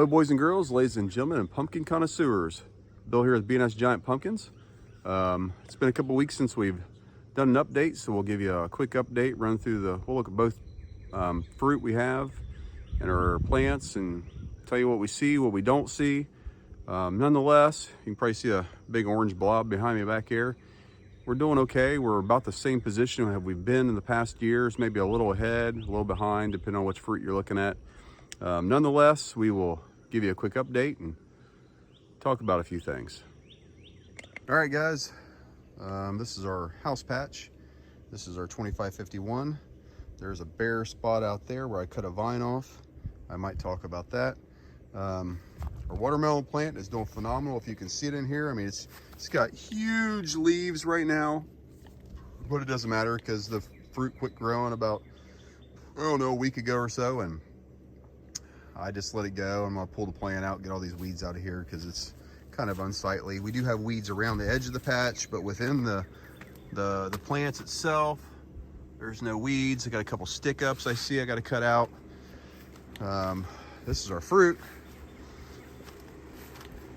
Hello boys and girls, ladies and gentlemen, and pumpkin connoisseurs. Bill here with B&S Giant Pumpkins. It's been a couple weeks since we've done an update, so we'll give you a quick update, we'll look at both fruit we have and our plants and tell you what we see, what we don't see. Nonetheless, you can probably see a big orange blob behind me back here. We're doing okay. We're about the same position have we been in the past years, maybe a little ahead, a little behind, depending on which fruit you're looking at. Nonetheless, we will give you a quick update and talk about a few things. All right, guys, this is our house patch. This is our 2551. There's a bare spot out there where I cut a vine off. I might talk about that. Our watermelon plant is doing phenomenal. If you can see it in here, I mean, it's got huge leaves right now, but it doesn't matter because the fruit quit growing about, I don't know, a week ago or so, and I just let it go. I'm gonna pull the plant out, get all these weeds out of here because it's kind of unsightly. We do have weeds around the edge of the patch, but within the plants itself, there's no weeds. I got a couple stick ups I see I got to cut out. This is our fruit.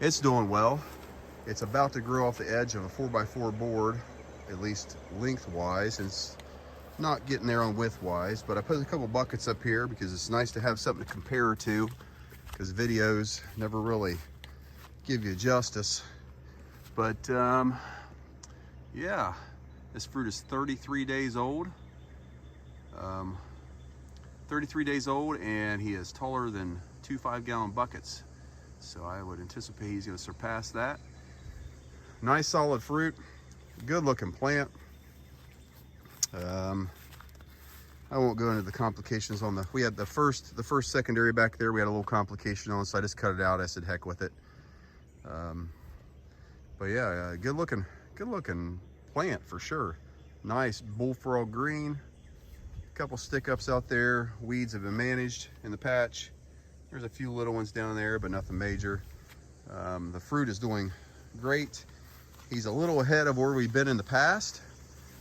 It's doing well. It's about to grow off the edge of a 4x4 board, at least lengthwise. It's not getting there on widthwise, but I put a couple buckets up here because it's nice to have something to compare to, because videos never really give you justice. But yeah, this fruit is 33 days old. 33 days old, and he is taller than 2 5-gallon buckets. So I would anticipate he's going to surpass that. Nice solid fruit, good looking plant. I won't go into the complications on we had the first secondary back there, we had a little complication on, so I just cut it out. I said heck with it. But yeah, good looking plant for sure. Nice bullfrog green. A couple stick ups out there. Weeds have been managed in the patch. There's a few little ones down there, but nothing major. The fruit is doing great. He's a little ahead of where we've been in the past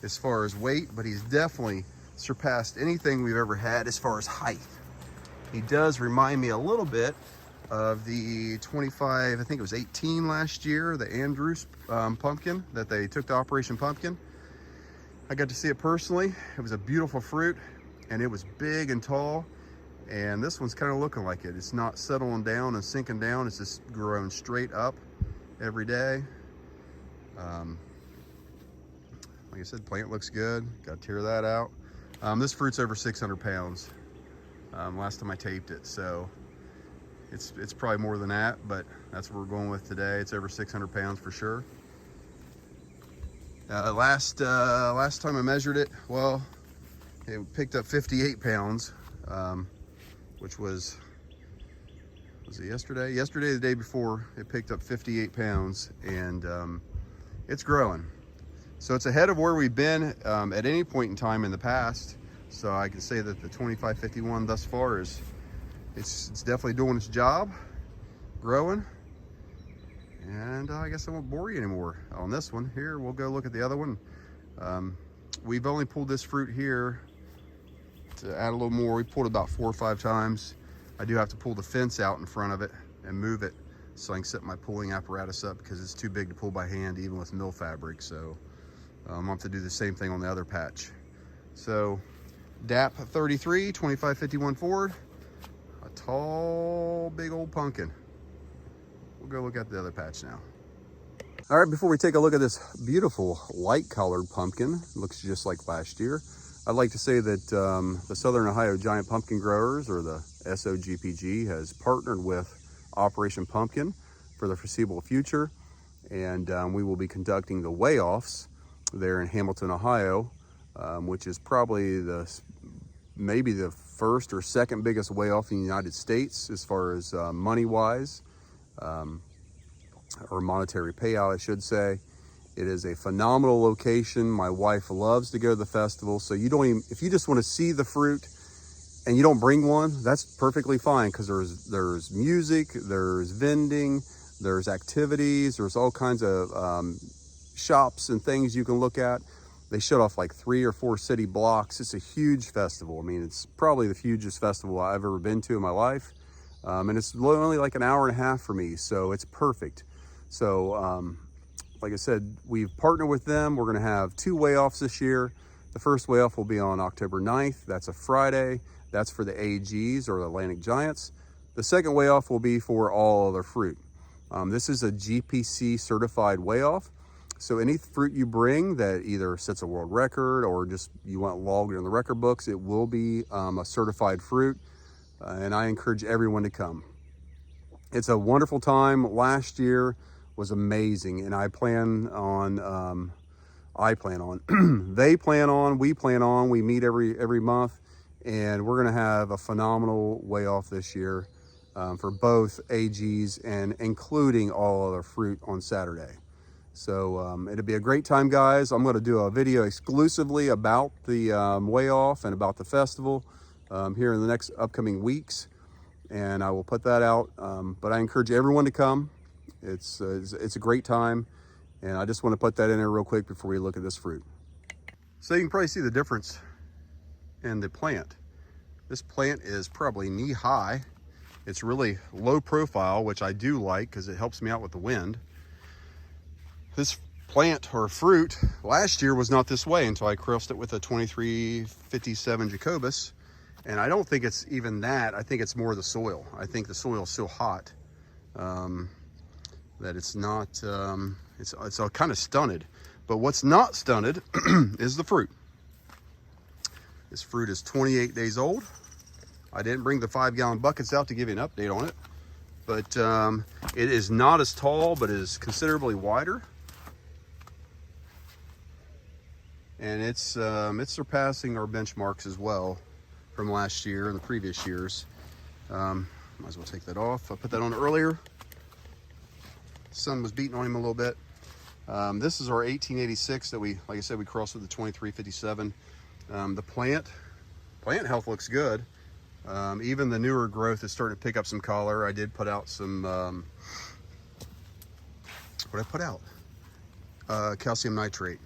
as far as weight, but he's definitely surpassed anything we've ever had as far as height. He does remind me a little bit of the 25, I think it was 18 last year, the Andrews pumpkin that they took to Operation Pumpkin. I got to see it personally. It was a beautiful fruit, and it was big and tall. And this one's kind of looking like it. It's not settling down and sinking down. It's just growing straight up every day. Like I said, plant looks good. Got to tear that out. This fruit's over 600 pounds. Last time I taped it, so it's probably more than that, but that's what we're going with today. It's over 600 pounds for sure. Last time I measured it, well, it picked up 58 pounds. Which was it yesterday? Yesterday, the day before, it picked up 58 pounds, and it's growing. So it's ahead of where we've been at any point in time in the past. So I can say that the 2551 thus far it's definitely doing its job, growing. And I guess I won't bore you anymore on this one. Here, we'll go look at the other one. We've only pulled this fruit here to add a little more. We pulled about 4 or 5 times. I do have to pull the fence out in front of it and move it so I can set my pulling apparatus up because it's too big to pull by hand even with mill fabric. So I'm gonna have to do the same thing on the other patch. So DAP 33 2551 Ford, a tall big old pumpkin. We'll go look at the other patch now. All right, before we take a look at this beautiful light colored pumpkin, looks just like last year, I'd like to say that the Southern Ohio Giant Pumpkin Growers, or the SOGPG, has partnered with Operation Pumpkin for the foreseeable future, and we will be conducting the weigh-offs there in Hamilton, Ohio, which is probably maybe the first or second biggest weigh-off in the United States as far as money-wise, or monetary payout, I should say. It is a phenomenal location. My wife loves to go to the festival. So you don't even, if you just want to see the fruit and you don't bring one, that's perfectly fine, because there's music, there's vending, there's activities, there's all kinds of shops and things you can look at. They shut off like 3 or 4 city blocks. It's a huge festival. I mean, it's probably the hugest festival I've ever been to in my life. And it's only like an hour and a half for me, so it's perfect. So like I said, we've partnered with them. We're gonna have 2 weigh-offs this year. The first weigh-off will be on October 9th. That's a Friday. That's for the AGs, or the Atlantic Giants. The second weigh-off will be for all other fruit. This is a GPC certified weigh-off. So any fruit you bring that either sets a world record or just you want logged in the record books, it will be a certified fruit. And I encourage everyone to come. It's a wonderful time. Last year was amazing, and we plan on, we meet every month, and we're gonna have a phenomenal weigh-off this year for both AGs and including all other fruit on Saturday. So it'll be a great time, guys. I'm gonna do a video exclusively about the weigh-off and about the festival here in the next upcoming weeks, and I will put that out. But I encourage everyone to come. It's a great time, and I just want to put that in there real quick before we look at this fruit. So you can probably see the difference in the plant. This plant is probably knee high. It's really low profile, which I do like because it helps me out with the wind. This plant or fruit last year was not this way until I crossed it with a 2357 Jacobus. And I don't think it's even that. I think it's more the soil. I think the soil is so hot that it's not, it's all kind of stunted. But what's not stunted is the fruit. This fruit is 28 days old. I didn't bring the 5-gallon buckets out to give you an update on it, but it is not as tall, but is considerably wider. And it's surpassing our benchmarks as well from last year and the previous years. Might as well take that off. I put that on earlier. The sun was beating on him a little bit. This is our 1886 that we, like I said, we crossed with the 2357. The plant health looks good. Even the newer growth is starting to pick up some color. I did put out some, what did I put out? Calcium nitrate.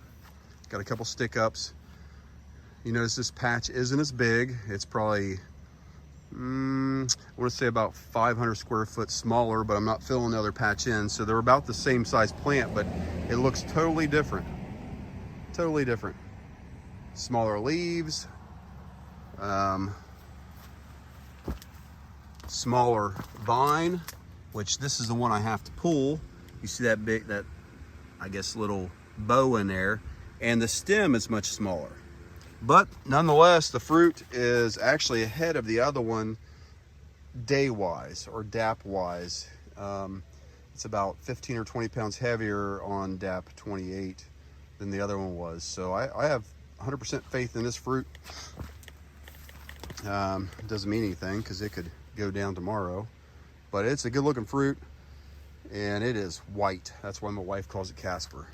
Got a couple stick ups. You notice this patch isn't as big. It's probably, I want to say about 500 square foot smaller, but I'm not filling the other patch in. So they're about the same size plant, but it looks totally different. Totally different. Smaller leaves, smaller vine, which this is the one I have to pull. You see that big, that I guess little bow in there, and the stem is much smaller. But nonetheless, the fruit is actually ahead of the other one day-wise or DAP-wise. It's about 15 or 20 pounds heavier on DAP 28 than the other one was. So I have 100% faith in this fruit. It doesn't mean anything because it could go down tomorrow. But it's a good-looking fruit, and it is white. That's why my wife calls it Casper.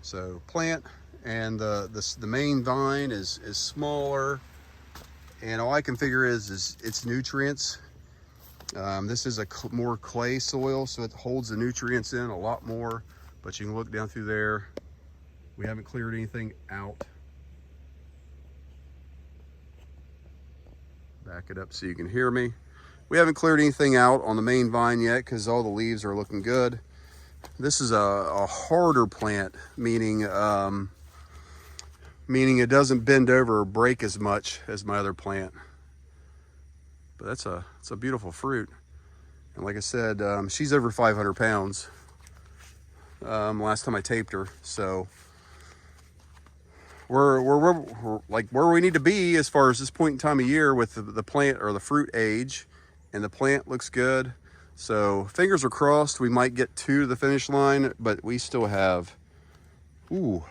So plant. And the main vine is smaller, and all I can figure is its nutrients. This is a more clay soil, so it holds the nutrients in a lot more. But you can look down through there. We haven't cleared anything out. Back it up so you can hear me. We haven't cleared anything out on the main vine yet because all the leaves are looking good. This is a harder plant, meaning it doesn't bend over or break as much as my other plant. But it's a beautiful fruit. And like I said, she's over 500 pounds last time I taped her. So we're like where we need to be as far as this point in time of year with the plant or the fruit age, and the plant looks good. So fingers are crossed we might get to the finish line, but we still have, what,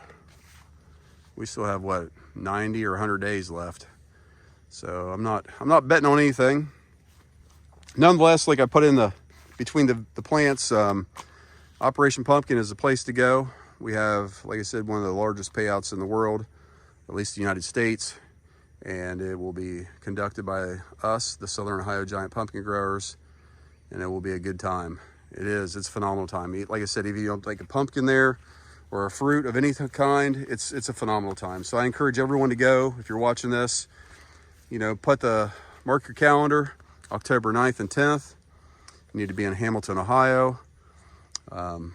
90 or 100 days left. So I'm not betting on anything. Nonetheless, like I put in between the plants, Operation Pumpkin is the place to go. We have, like I said, one of the largest payouts in the world, at least the United States, and it will be conducted by us, the Southern Ohio Giant Pumpkin Growers, and it will be a good time. It's a phenomenal time. Like I said, if you don't like a pumpkin there or a fruit of any kind, it's a phenomenal time. So I encourage everyone to go. If you're watching this, mark your calendar. October 9th and 10th. You need to be in Hamilton, Ohio. And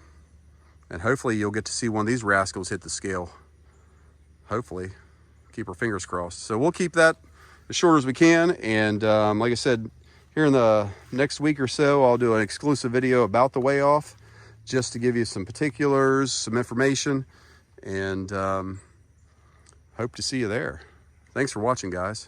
hopefully you'll get to see one of these rascals hit the scale. Hopefully. Keep our fingers crossed. So we'll keep that as short as we can. And like I said, here in the next week or so, I'll do an exclusive video about the weigh off, just to give you some particulars, some information, and hope to see you there. Thanks for watching, guys.